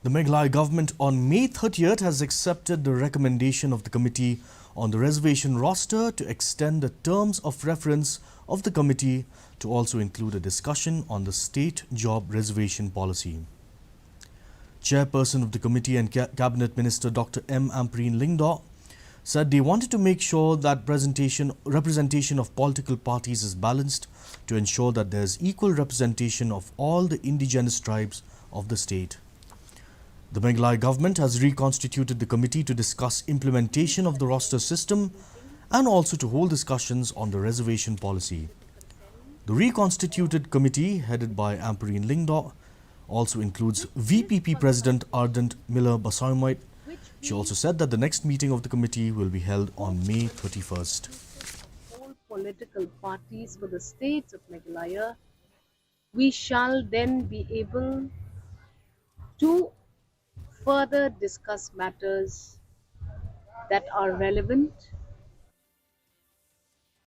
The Meghalaya government on May 30th has accepted the recommendation of the committee on the reservation roster to extend the terms of reference of the committee to also include a discussion on the state job reservation policy. Chairperson of the committee and Cabinet Minister Dr. M. Ampareen Lyngdoh said they wanted to make sure that representation of political parties is balanced to ensure that there is equal representation of all the indigenous tribes of the state. The Meghalaya government has reconstituted the committee to discuss implementation of the roster system and also to hold discussions on the reservation policy. The reconstituted committee, headed by Ampareen Lyngdoh, also includes VPP President Ardent Miller Basaumait. She also said that the next meeting of the committee will be held on May 31st. All political parties for the states of Meghalaya, we shall then be able to further discuss matters that are relevant